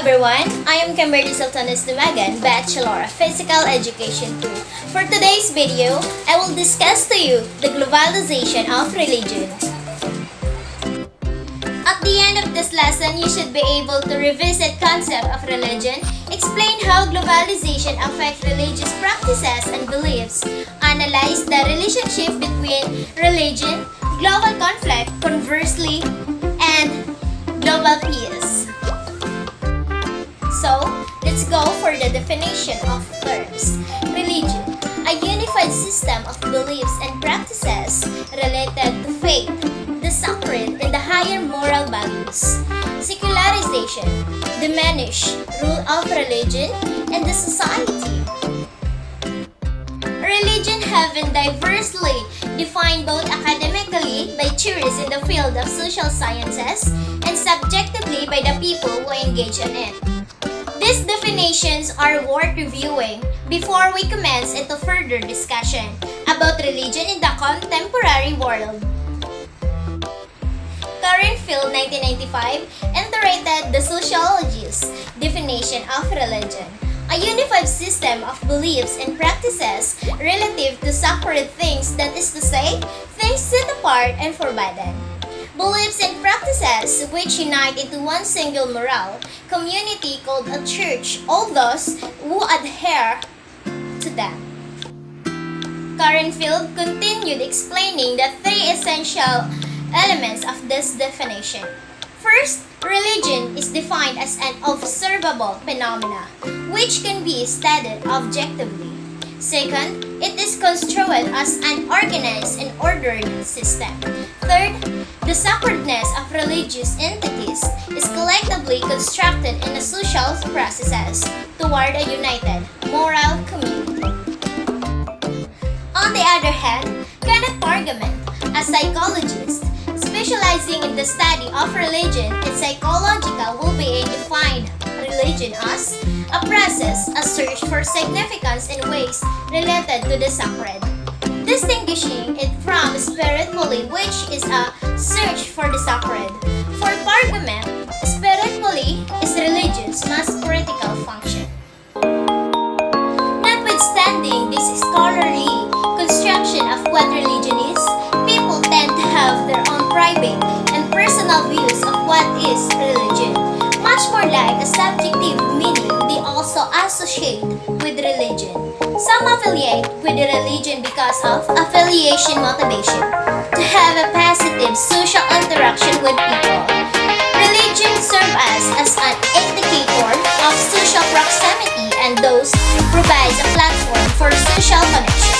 everyone, I am Kimberly Sultanes Dumagan, Bachelor of Physical Education 2. For today's video, I will discuss to you the globalization of religion. At the end of this lesson, you should be able to revisit concept of religion, explain how globalization affects religious practices and beliefs, analyze the relationship between religion, global conflict, conversely, and global peace. So, let's go for the definition of terms. Religion, a unified system of beliefs and practices related to faith, the sacred, and the higher moral values. Secularization, diminish rule of religion and the society. Religion have been diversely defined both academically by theorists in the field of social sciences and subjectively by the people who engage in it. These definitions are worth reviewing before we commence into further discussion about religion in the contemporary world. Field 1995 iterated the sociologist's definition of religion, a unified system of beliefs and practices relative to sacred things, that is to say, things set apart and forbidden. Beliefs and practices which unite into one single moral community called a church, all those who adhere to them. Field continued explaining the three essential elements of this definition. First, religion is defined as an observable phenomena which can be studied objectively. Second, it is construed as an organized and ordered system. Third, the sacredness of religious entities is collectively constructed in the social processes toward a united moral community. On the other hand, Kenneth Pargamen, a psychologist specializing in the study of religion and psychological well-being, defined religion as a process, a search for significance in ways related to the sacred, distinguishing it from spiritually, which is a search for the sacred. For Pargamen, spiritually is religion's most critical function. Notwithstanding this scholarly construction of what religion is, people tend to have their own private and personal views of what is religion. Much more like a subjective meaning they also associate with religion. Some affiliate with the religion because of affiliation motivation, to have a positive social interaction with people. Religion serves as an indicator of social proximity and thus provides a platform for social connection.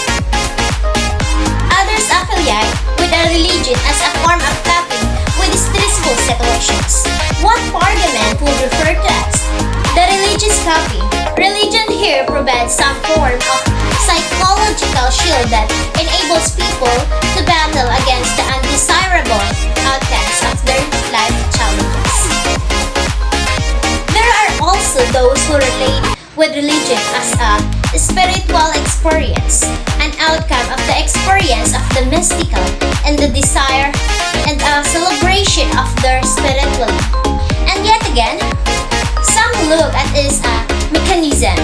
Others affiliate with a religion as a form of coping with stressful situations, what Pargamen would refer to as the religious copy. Religion here provides some form of psychological shield that enables people to battle against the undesirable outcomes of their life challenges. There are also those who relate with religion as a spiritual experience, an outcome of the experience of the mystical and the desire and a celebration of their spirituality. And yet again, some look at it as a mechanism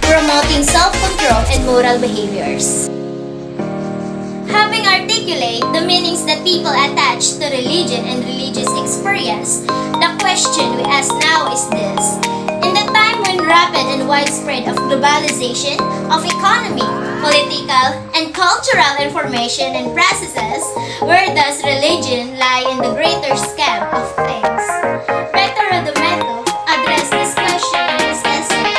promoting self-control and moral behaviors. Having articulated the meanings that people attach to religion and religious experience, the question we ask now is this: in the time when rapid and widespread of globalization of economy, political, and cultural information and processes, where does religion lie in the greater scheme of things? Better Rudimental addressed this question in his essay,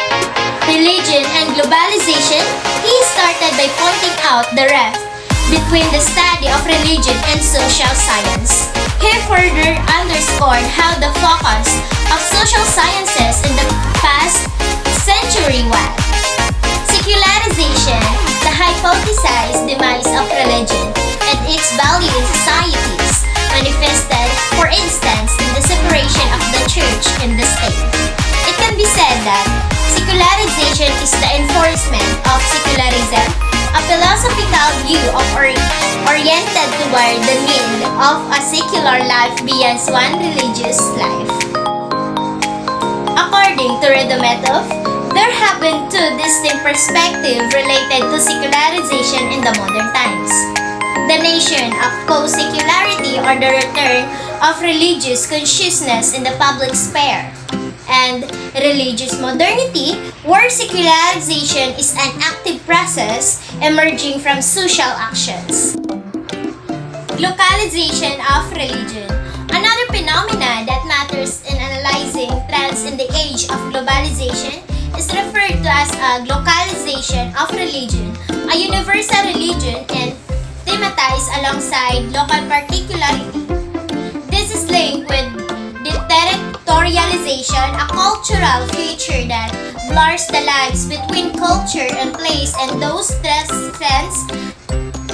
Religion and Globalization. He started by pointing out the rift between the study of religion and social science. He further underscored how the focus of social sciences in the past century was secularization, the hypothesized demise of religion, and its value in societies, manifested, for instance, in the separation of the church and the state. It can be said that secularization is the enforcement of secularism, a philosophical view of oriented toward the need of a secular life beyond one religious life. According Dometov, there have been two distinct perspectives related to secularization in the modern times. The nation of co-secularity, or the return of religious consciousness in the public sphere, and religious modernity, where secularization is an active process emerging from social actions. Localization of religion. Another phenomena that matters in analyzing trends in the age of globalization is referred to as a localization of religion, a universal religion and thematized alongside local particularity. This is linked with the territorialization, a cultural feature that blurs the lines between culture and place and those transcends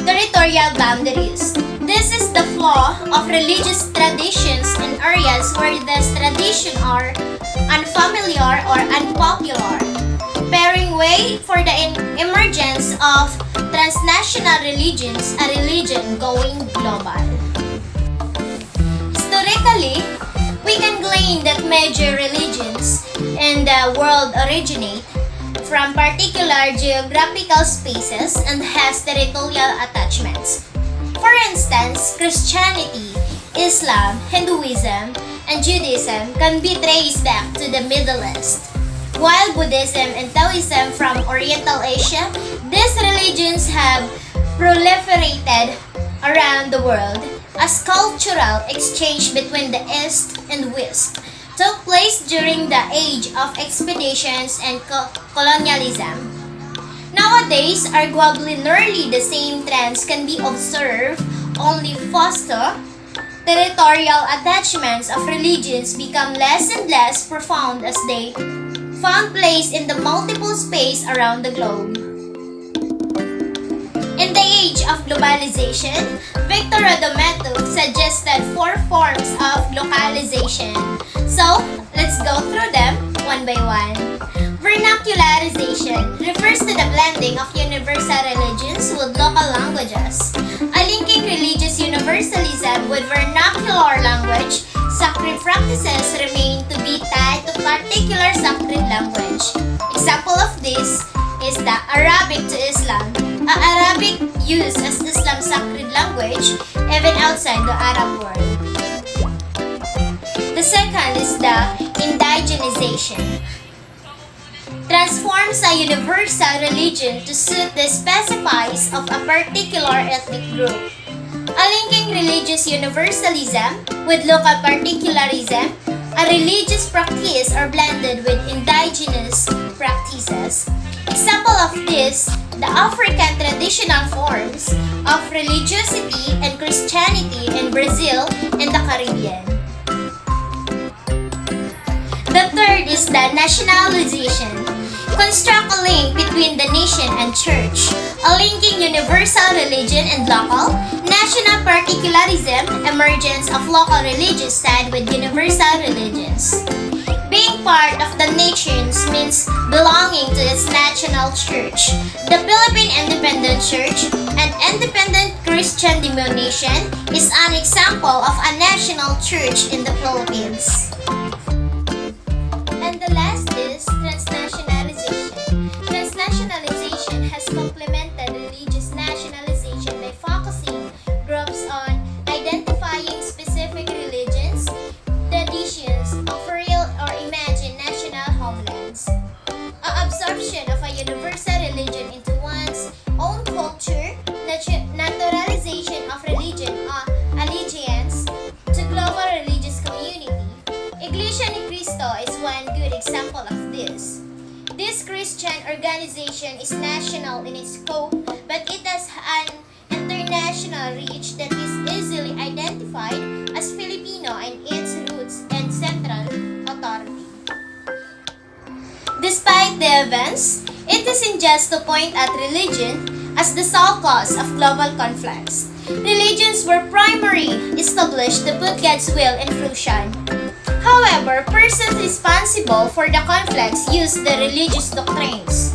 territorial boundaries. This is the flaw of religious traditions in areas where these traditions are unfamiliar or unpopular, paving way for the emergence of transnational religions, a religion going global. Historically, we can glean that major religions in the world originate from particular geographical spaces and has territorial attachments. For instance, Christianity, Islam, Hinduism, and Judaism can be traced back to the Middle East, while Buddhism and Taoism from Oriental Asia. These religions have proliferated around the world as cultural exchange between the East and West took place during the age of expeditions and colonialism. Nowadays, arguably nearly the same trends can be observed, only foster territorial attachments of religions become less and less profound as they found place in the multiple space around the globe. In the age of globalization, Victor Dometov suggested 4 forms of localization. So, let's go through them one by one. Vernacularization refers to the blending of universal religions with local languages. A linking religious universalism with vernacular language, sacred practices remain to be tied to particular sacred language. Example of this is the Arabic to Islam. Arabic used as Islam's sacred language even outside the Arab world. The second is the indigenization. Transforms a universal religion to suit the specifics of a particular ethnic group. A linking religious universalism with local particularism, a religious practice are blended with indigenous practices. Example of this, the African traditional forms of religiosity and Christianity in Brazil and the Caribbean. The third is the nationalization. Construct a link between the nation and church, a linking universal religion and local, national particularism, emergence of local religious side with universal religions. Being part of the nations means belonging to its national church. The Philippine Independent Church, an independent Christian denomination, is an example of a national church in the Philippines. And the last is transnationalization. Transnationalization has complemented religious nationalization by focusing groups on identifying specific religions, traditions of real or imagined national homelands. Absorption of a universal religion into one's own culture, naturalization of religion or allegiance to global religious community. Iglesia ni Cristo is one good example of this. This Christian organization is national in its scope, but it has an international reach that is easily identified as Filipino in its roots and central authority. Despite the events, it is unjust to point at religion as the sole cause of global conflicts. Religions were primarily established to put God's will in fruition. However, persons responsible for the conflicts use the religious doctrines,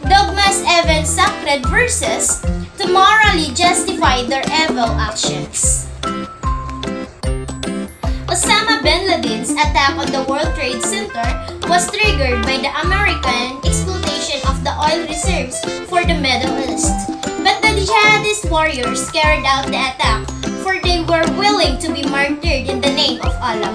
dogmas, even sacred verses, to morally justify their evil actions. A Osama bin Laden's attack on the World Trade Center was triggered by the American exploitation of the oil reserves for the Middle East. But the jihadist warriors carried out the attack, for they were willing to be martyred in the name of Allah.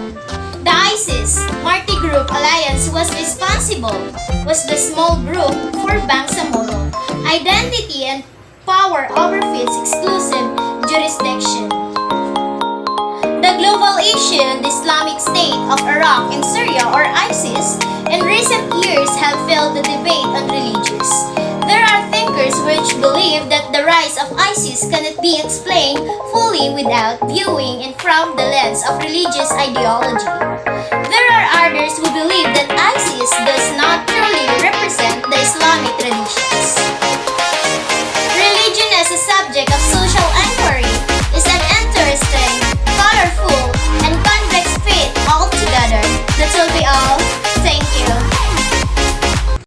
The ISIS Marty Group Alliance was the small group for Bangsamoro, identity and power over its exclusive jurisdiction. The global issue, the Islamic State of Iraq and Syria or ISIS, in recent years have filled the debate on religions. There are thinkers which believe that the rise of ISIS cannot be explained fully without viewing it from the lens of religious ideology.